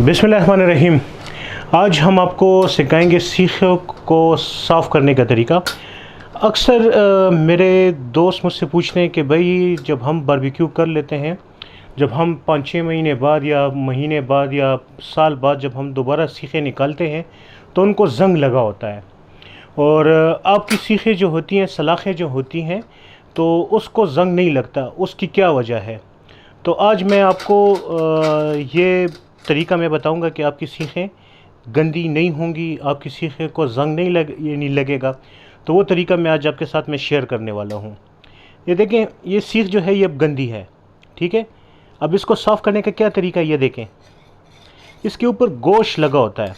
बिस्मिल्लाहिर्रहमानिर्रहीम। आज हम आपको सिखाएंगे सीखों को साफ़ करने का तरीका। अक्सर मेरे दोस्त मुझसे पूछते हैं कि भाई जब हम बारबेक्यू कर लेते हैं, जब हम 5-6 महीने बाद या महीने बाद या साल बाद जब हम दोबारा सीखें निकालते हैं तो उनको ज़ंग लगा होता है। और आपकी सीखें जो होती हैं, सलाखें जो होती हैं, तो उसको ज़ंग नहीं लगता। उसकी क्या वजह है? तो आज मैं आपको ये तरीका मैं बताऊंगा कि आपकी सीखें गंदी नहीं होंगी, आपकी सीखें को ज़ंग नहीं लगेगा। तो वो तरीका मैं आज आपके साथ में शेयर करने वाला हूँ। ये देखें, ये सीख जो है ये अब गंदी है, ठीक है। अब इसको साफ़ करने का क्या तरीका है, ये देखें। इसके ऊपर गोश्त लगा होता है,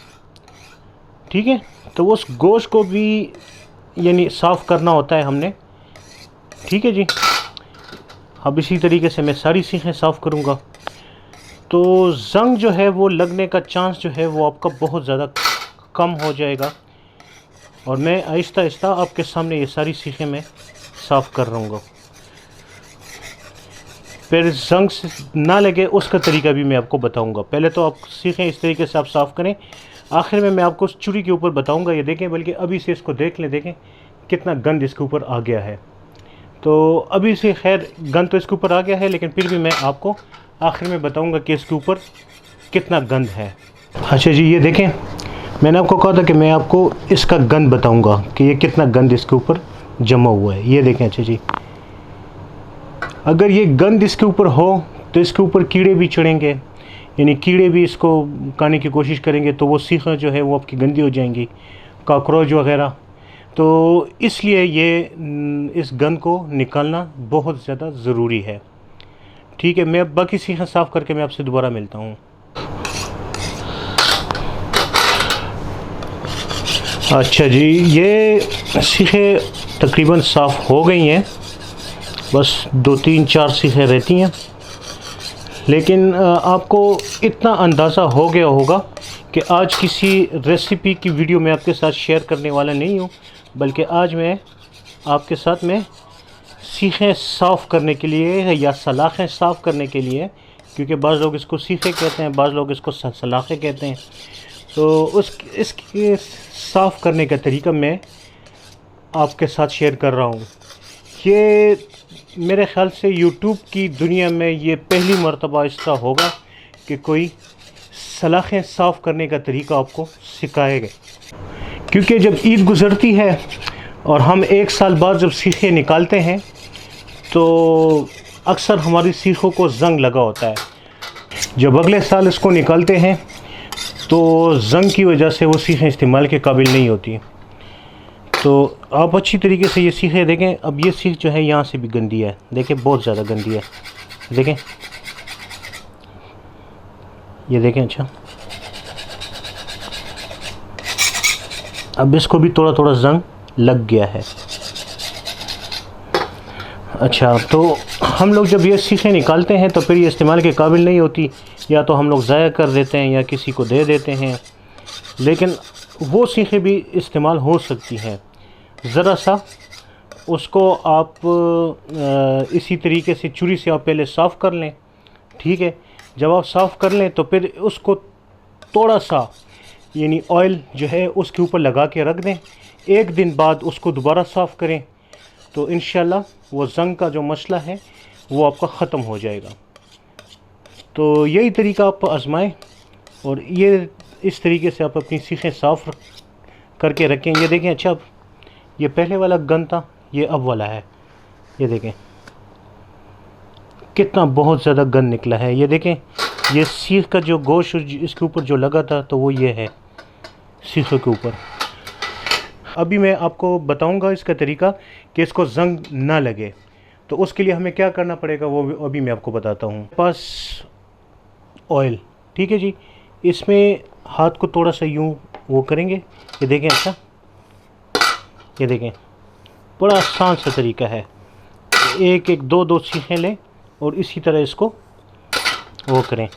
ठीक है। तो उस गोश्त को भी साफ़ करना होता है हमने, ठीक है जी। अब इसी तरीके से मैं सारी सीखें साफ़ करूँगा। तो ज़ंग जो है वो लगने का चांस जो है वो आपका बहुत ज़्यादा कम हो जाएगा। और मैं आहिस्ता आहिस्ता आपके सामने ये सारी सीखें मैं साफ़ कर रहूँगा। फिर ज़ंग ना लगे उसका तरीका भी मैं आपको बताऊँगा। पहले तो आप सीखें इस तरीके से आप साफ़ करें, आखिर में मैं आपको चूड़ी के ऊपर बताऊँगा। ये देखें, बल्कि अभी से इसको देख लें, देखें कितना गंद इसके ऊपर आ गया है। तो अभी से खैर गंद तो इसके ऊपर आ गया है, लेकिन फिर भी मैं आपको आखिर में बताऊंगा कि इसके ऊपर कितना गंद है। अच्छा जी, ये देखें, मैंने आपको कहा था कि मैं आपको इसका गंद बताऊंगा कि ये कितना गंद इसके ऊपर जमा हुआ है। ये देखें, अच्छा जी, अगर ये गंद इसके ऊपर हो तो इसके ऊपर कीड़े भी चढ़ेंगे, यानी कीड़े भी इसको खाने की कोशिश करेंगे, तो वो सीखें जो है वो आपकी गंदी हो जाएंगी, कॉकरोच वगैरह। तो इसलिए ये इस गंद को निकालना बहुत ज़्यादा ज़रूरी है, ठीक है। मैं बाकी सीखें साफ़ करके मैं आपसे दोबारा मिलता हूँ। अच्छा जी, ये सीखें तकरीबन साफ़ हो गई हैं, बस 2-3-4 सीखें रहती हैं। लेकिन आपको इतना अंदाज़ा हो गया होगा कि आज किसी रेसिपी की वीडियो मैं आपके साथ शेयर करने वाला नहीं हूँ, बल्कि आज मैं आपके साथ में सीखें साफ़ करने के लिए या सलाखें साफ़ करने के लिए, क्योंकि बाज़ लोग इसको सीखें कहते हैं, बाज़ लोग इसको सलाखें कहते हैं। तो इसके साफ़ करने का तरीका मैं आपके साथ शेयर कर रहा हूँ। ये मेरे ख़्याल से यूट्यूब की दुनिया में ये पहली मर्तबा इसका होगा कि कोई सलाखें साफ़ करने का तरीका आपको सिखाएगा। क्योंकि जब ईद गुज़रती है और हम 1 साल बाद जब सीखें निकालते हैं तो अक्सर हमारी सीखों को ज़ंग लगा होता है। जब अगले साल इसको निकालते हैं तो ज़ंग की वजह से वो सीखें इस्तेमाल के काबिल नहीं होती। तो आप अच्छी तरीके से ये सीखें देखें। अब ये सीख जो है यहाँ से भी गंदी है, देखें बहुत ज़्यादा गंदी है, देखें, ये देखें। अच्छा, अब इसको भी थोड़ा थोड़ा ज़ंग लग गया है। अच्छा, तो हम लोग जब ये सीखें निकालते हैं तो फिर ये इस्तेमाल के काबिल नहीं होती, या तो हम लोग ज़ाया कर देते हैं या किसी को दे देते हैं। लेकिन वो सीखें भी इस्तेमाल हो सकती हैं। ज़रा सा उसको आप इसी तरीके से छुरी से आप पहले साफ़ कर लें, ठीक है। जब आप साफ़ कर लें तो फिर उसको थोड़ा सा ऑयल जो है उसके ऊपर लगा के रख दें। 1 दिन बाद उसको दोबारा साफ़ करें तो इंशाल्लाह वो ज़ंग का जो मसला है वो आपका ख़त्म हो जाएगा। तो यही तरीका आप आज़माएं और ये इस तरीके से आप अपनी सीखें साफ़ करके रखें। ये देखें, अच्छा, अब ये पहले वाला गंद था, ये अब वाला है। ये देखें कितना बहुत ज़्यादा गंद निकला है। ये देखें, ये सीख का जो गोश्त इसके ऊपर जो लगा था तो वो ये है सीखों के ऊपर। अभी मैं आपको बताऊंगा इसका तरीका कि इसको ज़ंग ना लगे। तो उसके लिए हमें क्या करना पड़ेगा वो अभी मैं आपको बताता हूँ। पास ऑयल, ठीक है जी, इसमें हाथ को थोड़ा सा यूँ वो करेंगे। ये देखें, अच्छा, ये देखें, बड़ा आसान सा तरीका है। 1-1, 2-2 सीखें लें और इसी तरह इसको वो करें।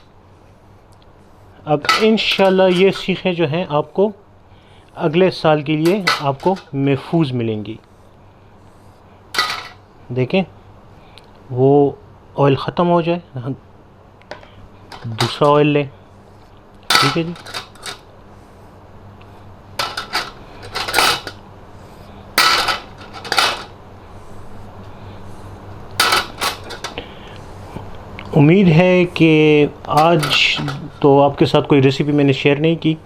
अब इंशाल्लाह ये सीखें जो हैं आपको अगले साल के लिए आपको महफूज मिलेंगी। देखें, वो ऑयल ख़त्म हो जाए, दूसरा ऑयल लें, ठीक है जी। उम्मीद है कि आज तो आपके साथ कोई रेसिपी मैंने शेयर नहीं की,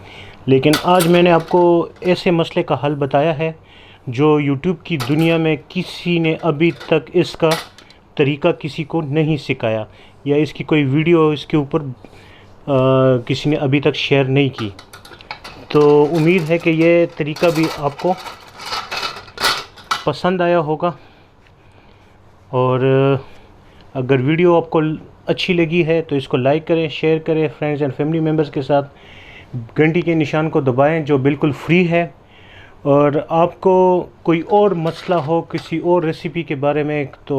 लेकिन आज मैंने आपको ऐसे मसले का हल बताया है जो यूट्यूब की दुनिया में किसी ने अभी तक इसका तरीका किसी को नहीं सिखाया, या इसकी कोई वीडियो इसके ऊपर किसी ने अभी तक शेयर नहीं की। तो उम्मीद है कि ये तरीका भी आपको पसंद आया होगा, और अगर वीडियो आपको अच्छी लगी है तो इसको लाइक करें, शेयर करें फ्रेंड्स एंड फैमिली मेम्बर्स के साथ। घंटी के निशान को दबाएं जो बिल्कुल फ्री है। और आपको कोई और मसला हो किसी और रेसिपी के बारे में तो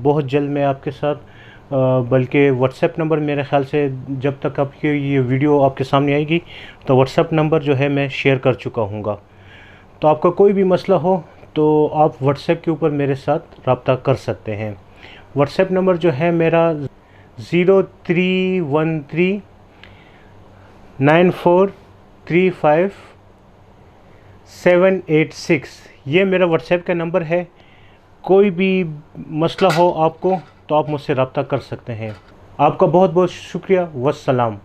बहुत जल्द मैं आपके साथ बल्कि व्हाट्सएप नंबर, मेरे ख़्याल से जब तक आपकी ये वीडियो आपके सामने आएगी तो व्हाट्सएप नंबर जो है मैं शेयर कर चुका हूँगा। तो आपका कोई भी मसला हो तो आप व्हाट्सएप के ऊपर मेरे साथ रब्ता कर सकते हैं। व्हाट्सएप नंबर जो है मेरा 03139435 ये मेरा व्हाट्सएप का नंबर है। कोई भी मसला हो आपको तो आप मुझसे रब्ता कर सकते हैं। आपका बहुत बहुत शुक्रिया। वस्सलाम।